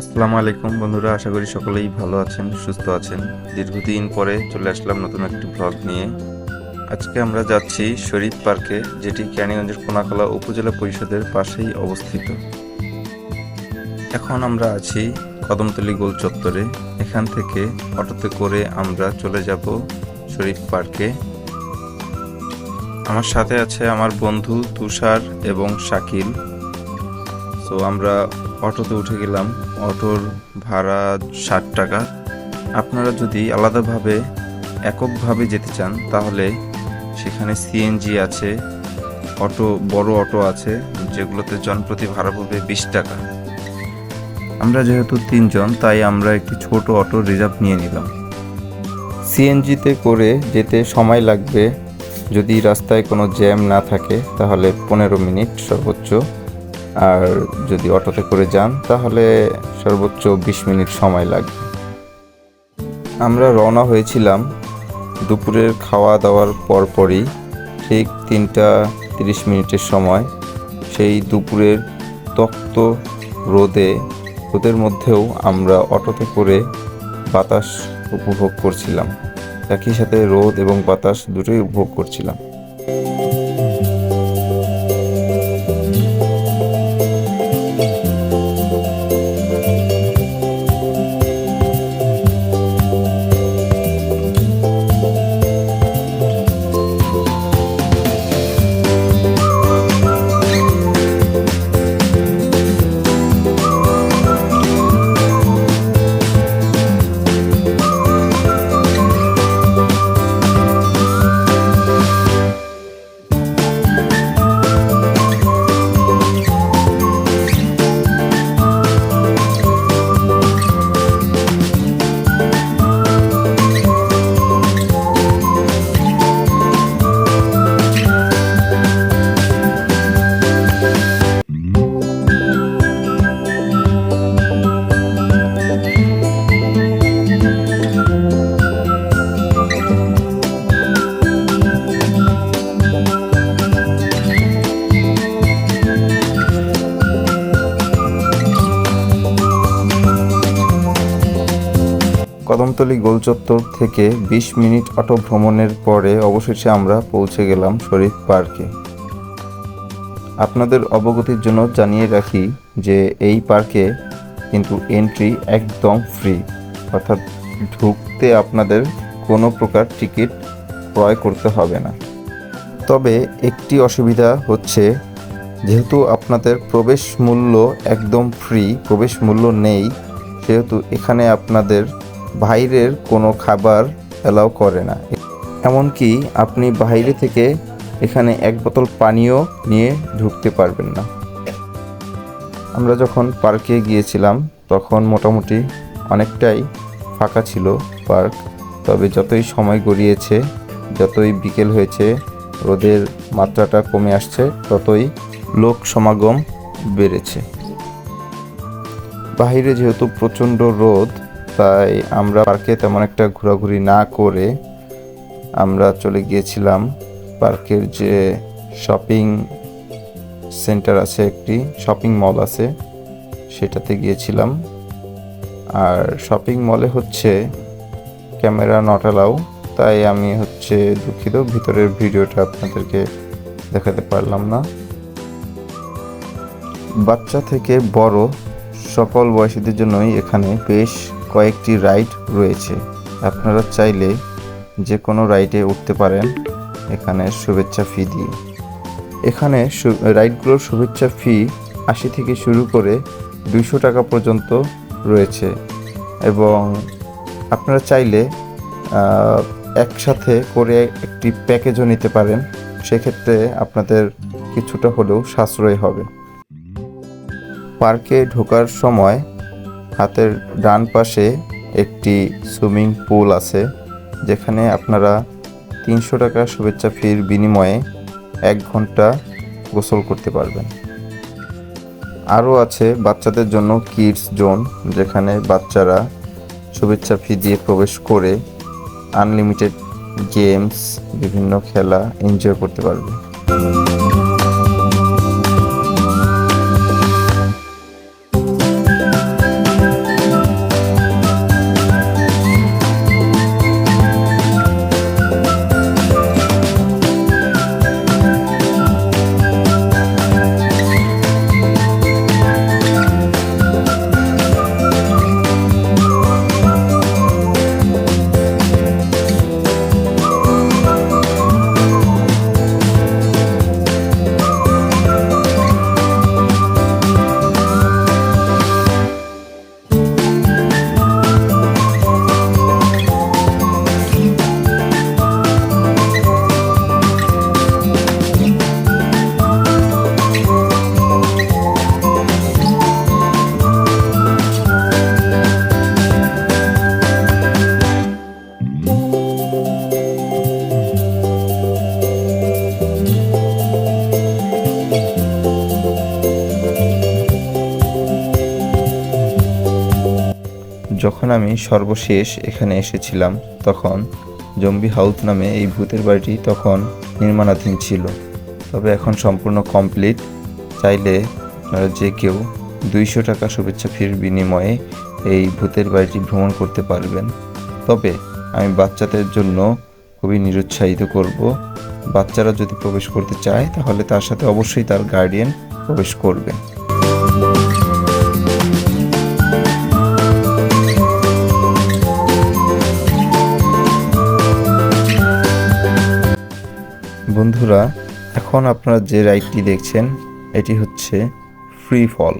আসসালামু আলাইকুম বন্ধুরা, আশা করি সকলেই ভালো আছেন, সুস্থ আছেন। দীর্ঘদিন পরে চলে আসলাম নতুন একটি ব্লগ নিয়ে। আজকে আমরা যাচ্ছি শরীফ পার্কে, যেটি কেরানীগঞ্জের কোনাকলা উপজেলা পরিষদের পাশেই অবস্থিত। এখন আমরা আছি কদমতলী গোল চত্বরে। এখান থেকে অটোতে করে আমরা চলে যাব শরীফ পার্কে। আমার সাথে আছে আমার বন্ধু তুষার এবং শাকিল। তো আমরা অটোতে উঠে গেলাম। অটোর ভাড়া 60 টাকা। আপনারা যদি আলাদাভাবে এককভাবে যেতে চান তাহলে সেখানে সিএনজি আছে, বড় অটো আছে, যেগুলোতে জনপ্রতি ভাড়া পড়বে 20 টাকা। আমরা যেহেতু 3 জন, তাই আমরা একটি ছোট অটো রিজার্ভ নিয়ে নিলাম। সিএনজিতে করে যেতে সময় লাগবে, যদি রাস্তায় কোনো জ্যাম না থাকে তাহলে 15 মিনিট সর্বোচ্চ, আর যদি অটোতে করে যান তাহলে সর্বোচ্চ 20 মিনিট সময় লাগবে। আমরা রওনা হয়েছিলাম দুপুরের খাওয়া দাওয়ার পরপরই, ঠিক 3টা 30 সময়। সেই দুপুরের তপ্ত রোদের মধ্যেও আমরা অটোতে করে বাতাস উপভোগ করছিলাম। একই সাথে রোদ এবং বাতাস দুটোই উপভোগ করছিলাম। কদমতলী গোল চত্বর থেকে 20 মিনিট অটো ভ্রমণের পরে অবশেষে আমরা পৌঁছে গেলাম শরীফ পার্কে। আপনাদের অবগতির জন্য জানিয়ে রাখি যে এই পার্কে কিন্তু এন্ট্রি একদম ফ্রি, অর্থাৎ ঢুকতে আপনাদের কোনো প্রকার টিকিট ক্রয় করতে হবে না। তবে একটি অসুবিধা হচ্ছে, যেহেতু আপনাদের প্রবেশ মূল্য একদম ফ্রি, প্রবেশ মূল্য নেই, সেহেতু এখানে আপনাদের বাইরের কোনো খাবার অ্যালাউ করে না। এমনকি আপনি বাইরে থেকে এখানে 1 বোতল পানিও নিয়ে ঢুকতে পারবেন না। আমরা যখন পার্কে গিয়েছিলাম তখন মোটামুটি অনেকটাই ফাঁকা ছিল পার্ক। তবে যতই সময় গড়িয়েছে, যতই বিকেল হয়েছে, রোদের মাত্রাটা কমে আসছে, ততই লোক সমাগম বেড়েছে। বাইরে যেহেতু প্রচণ্ড রোদ, তাই আমরা পার্কে তেমন একটা ঘোরাঘুরি না করে আমরা চলে গিয়েছিলাম পার্কের যে শপিং সেন্টার আছে, একটি শপিং মল আছে, সেটাতে গিয়েছিলাম। আর শপিং মলে হচ্ছে ক্যামেরা নট অ্যালাউ, তাই আমি দুঃখিত, ভিতরের ভিডিওটা আপনাদেরকে দেখাতে পারলাম না। বাচ্চা থেকে বড় সকল বয়সীদের জন্যই এখানে বেশ কয়েকটি রাইড রয়েছে। আপনারা চাইলে যে কোনো রাইডে উঠতে পারেন এখানে শুভেচ্ছা ফি দিয়ে। এখানে রাইডগুলোর শুভেচ্ছা ফি 80 থেকে শুরু করে 200 টাকা পর্যন্ত রয়েছে, এবং আপনারা চাইলে একসাথে করে একটি প্যাকেজও নিতে পারেন। সেক্ষেত্রে আপনাদের কিছুটা হলেও সাশ্রয় হবে। পার্কে ঢোকার সময় হাতের ডান পাশে একটি সুইমিং পুল আছে, যেখানে আপনারা 300 টাকা শুভেচ্ছা ফির বিনিময়ে 1 ঘন্টা গোসল করতে পারবেন। আরও আছে বাচ্চাদের জন্য কিডস জোন, যেখানে বাচ্চারা শুভেচ্ছা ফি দিয়ে প্রবেশ করে আনলিমিটেড গেমস, বিভিন্ন খেলা এনজয় করতে পারবে। যখন আমি সর্বশেষ এখানে এসেছিলাম তখন জম্বি হাউস নামে এই ভূতের বাড়িটি তখন নির্মাণাধীন ছিল, তবে এখন সম্পূর্ণ কমপ্লিট। চাইলে আপনারা যে কেউ 200 টাকা শুভেচ্ছা ফির বিনিময়ে এই ভূতের বাড়িটি ভ্রমণ করতে পারবেন। তবে আমি বাচ্চাদের জন্য খুবই নিরুৎসাহিত করব। বাচ্চারা যদি প্রবেশ করতে চায় তাহলে তার সাথে অবশ্যই তার গার্ডিয়ান প্রবেশ করবে। বন্ধুরা, এখন আপনারা যে রাইডটি দেখছেন এটি হচ্ছে ফ্রি ফল।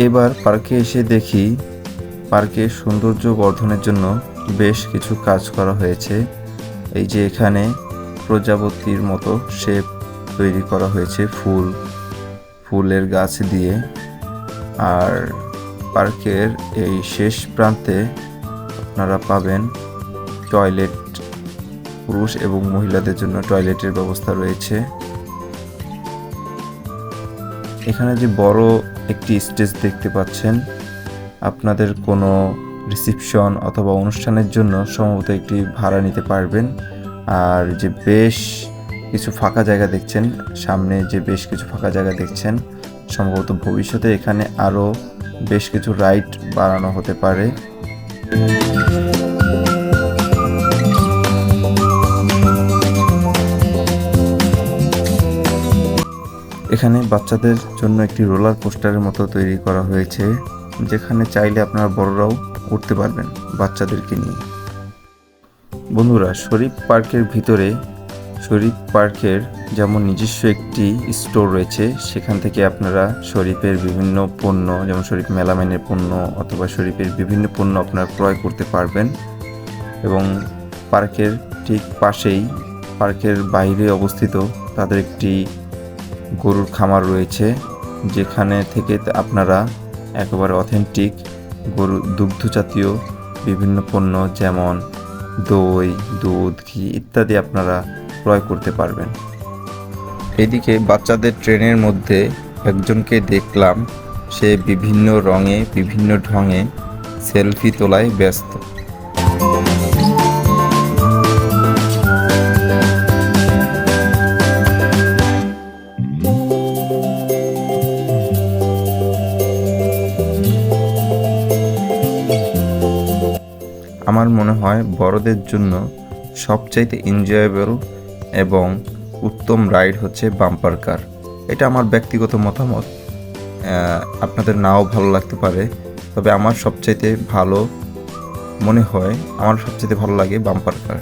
এবার পার্কে এসে দেখি পার্কের সৌন্দর্য বর্ধনের জন্য বেশ কিছু কাজ করা হয়েছে। এই যে এখানে প্রজাপতির মতো শেপ তৈরি করা হয়েছে ফুলের গাছ দিয়ে। আর পার্কের এই শেষ প্রান্তে আপনারা পাবেন টয়লেট, পুরুষ এবং মহিলাদের জন্য টয়লেটের ব্যবস্থা রয়েছে। এখানে যে বড় একটি স্টেজ দেখতে পাচ্ছেন, আপনাদের কোনো রিসেপশন অথবা অনুষ্ঠানের জন্য সম্ভবত একটি ভাড়া নিতে পারবেন। আর যে বেশ কিছু ফাঁকা জায়গা দেখছেন, সামনে যে বেশ কিছু ফাঁকা জায়গা দেখছেন, সম্ভবত ভবিষ্যতে এখানে আরও বেশ কিছু রাইড বাড়ানো হতে পারে। এখানে বাচ্চাদের জন্য একটি রোলার কোস্টারের মতো তৈরি করা হয়েছে, যেখানে চাইলে আপনারা বড়রাও উঠতে পারবেন বাচ্চাদেরকে নিয়ে। বন্ধুরা, শরীফ পার্কের ভিতরে শরীফ পার্কের যেমন নিজস্ব একটি স্টোর রয়েছে, সেখান থেকে আপনারা শরীফের বিভিন্ন পণ্য, যেমন শরীফ মেলামাইনের পণ্য অথবা শরীফের বিভিন্ন পণ্য আপনারা ক্রয় করতে পারবেন। এবং পার্কের ঠিক পাশেই পার্কের বাইরে অবস্থিত তাদের একটি গরুর খামার রয়েছে, যেখানে থেকে আপনারা একেবারে অথেন্টিক গরু দুগ্ধ জাতীয় বিভিন্ন পণ্য যেমন দই, দুধ, ঘি ইত্যাদি আপনারা ক্রয় করতে পারবেন। এদিকে বাচ্চাদের ট্রেনের মধ্যে একজনকে দেখলাম, সে বিভিন্ন রঙে বিভিন্ন ঢঙে সেলফি তোলায় ব্যস্ত। আমার মনে হয় বড়দের জন্য সবচাইতে এনজয়েবল এবং উত্তম রাইড হচ্ছে বাম্পার কার। এটা আমার ব্যক্তিগত মতামত, আপনাদের নাও ভালো লাগতে পারে, তবে আমার সবচাইতে ভালো লাগে বাম্পার কার।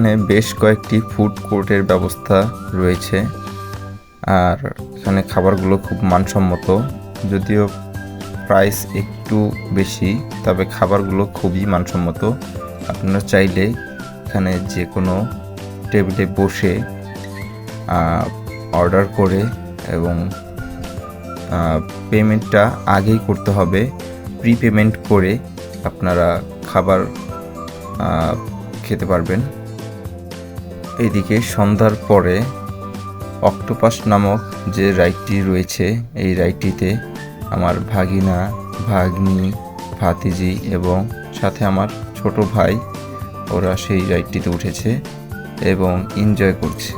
এখানে বেশ কয়েকটি ফুড কোর্টের ব্যবস্থা রয়েছে, আর এখানে খাবারগুলো খুব মানসম্মত। যদিও প্রাইস একটু বেশি, তবে খাবারগুলো খুবই মানসম্মত। আপনারা চাইলে এখানে যে কোনো টেবিলে বসে অর্ডার করে এবং পেমেন্টটা আগেই করতে হবে। প্রি পেমেন্ট করে আপনারা খাবার খেতে পারবেন। এইদিকে সন্ধ্যার পরে অক্টোপাস নামক যে রাইডটি রয়েছে, এই রাইডটিতে আমার ভাগিনা, ভাগ্নি, ভাতিজি এবং সাথে আমার ছোট ভাই, ওরা সেই রাইডটিতে উঠেছে এবং এনজয় করছে।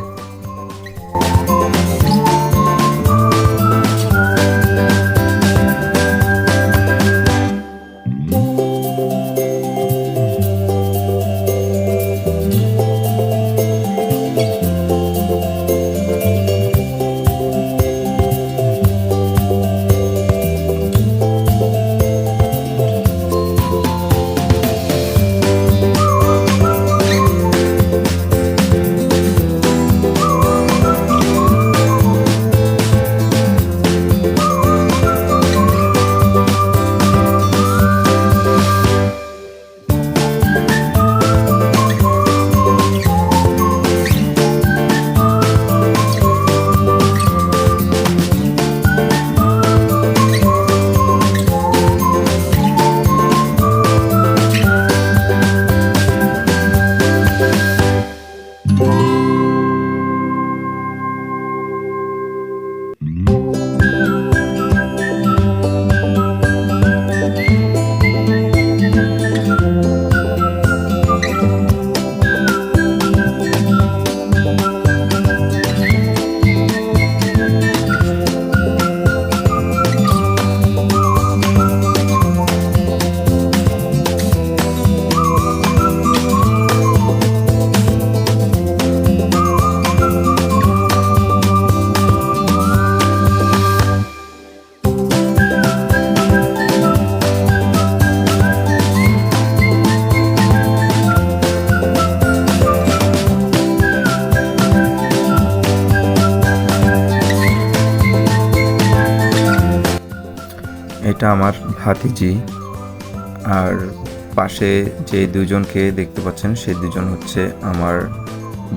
এটা আমার ভাতিজি, আর পাশে যে দুজনকে দেখতে পাচ্ছেন সেই দুজন হচ্ছে আমার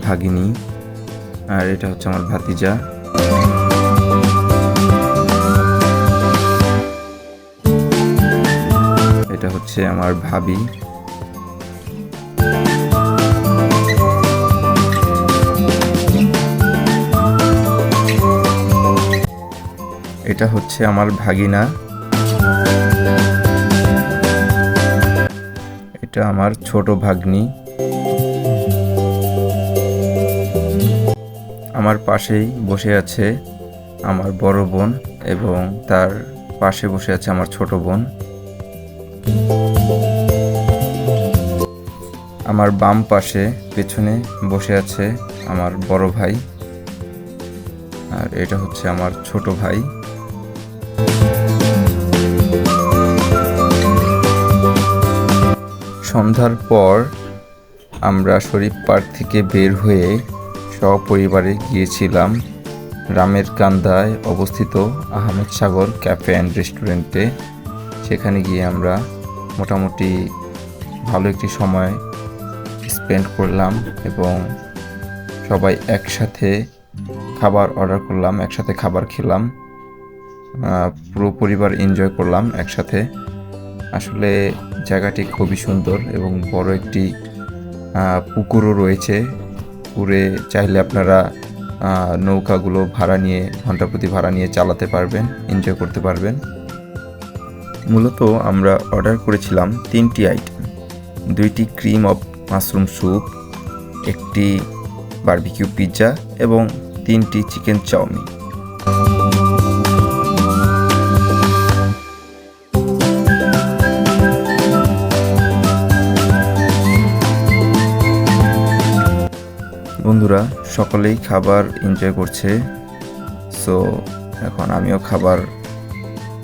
ভাগিনী, আর এটা হচ্ছে আমার ভাতিজা। এটা হচ্ছে আমার ভাবি। এটা হচ্ছে আমার ভাগিনা। এটা আমার ছোট ভাগ্নি। আমার পাশেই বসে আছে আমার বড় বোন এবং তার পাশে বসে আছে আমার ছোট বোন। আমার বাম পাশে পেছনে বসে আছে আমার বড় ভাই, আর এটা হচ্ছে আমার ছোট ভাই। সন্ধ্যার পর আমরা শরীফ পার্ক থেকে বের হয়ে সপরিবারে গিয়েছিলাম রামের কান্দায় অবস্থিত আহমেদ সাগর ক্যাফে অ্যান্ড রেস্টুরেন্টে। সেখানে গিয়ে আমরা মোটামুটি ভালো একটি সময় স্পেন্ড করলাম এবং সবাই একসাথে খাবার অর্ডার করলাম, একসাথে খাবার খেলাম, পুরো পরিবার এনজয় করলাম একসাথে। আসলে জায়গাটি খুবই সুন্দর এবং বড় একটি পুকুরও রয়েছে। পুকুরে চাইলে আপনারা নৌকাগুলো ভাড়া নিয়ে, ঘন্টা প্রতি ভাড়া নিয়ে চালাতে পারবেন, এনজয় করতে পারবেন। মূলত আমরা অর্ডার করেছিলাম 3টি আইটেম, 2টি ক্রিম অফ মাশরুম স্যুপ, একটি বারবিকিউ পিৎজা এবং 3টি চিকেন চাউমিন। বন্ধুরা সকলেই খাবার এনজয় করছে, সো এখন আমিও খাবার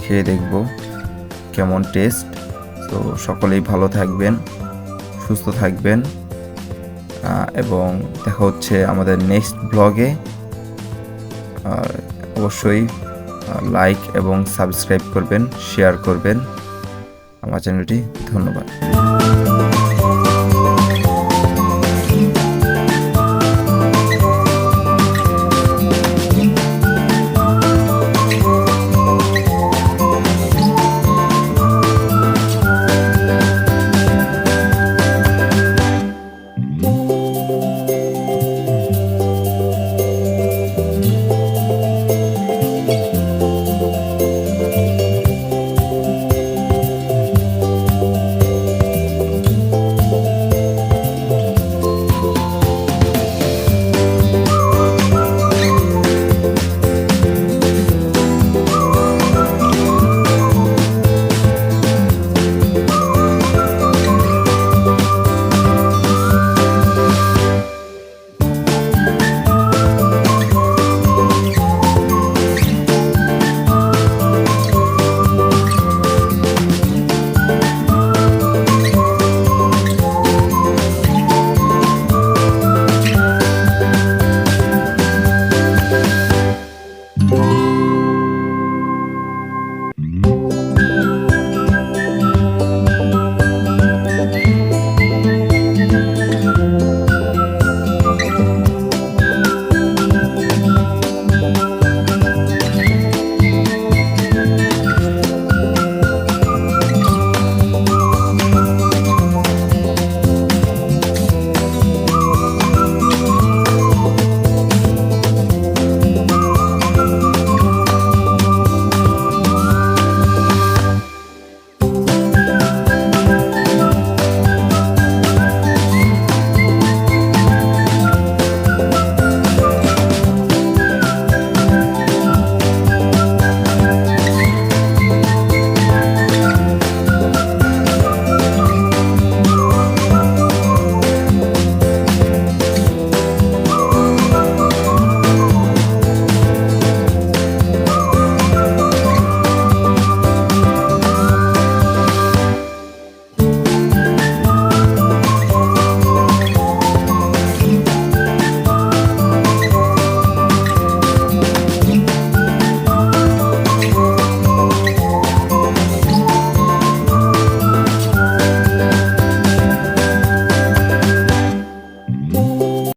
খেয়ে দেখব কেমন টেস্ট। তো সকলেই ভালো থাকবেন, সুস্থ থাকবেন, এবং দেখা হচ্ছে আমাদের নেক্সট ব্লগে। অবশ্যই লাইক এবং সাবস্ক্রাইব করবেন, শেয়ার করবেন আমার চ্যানেলটি। ধন্যবাদ।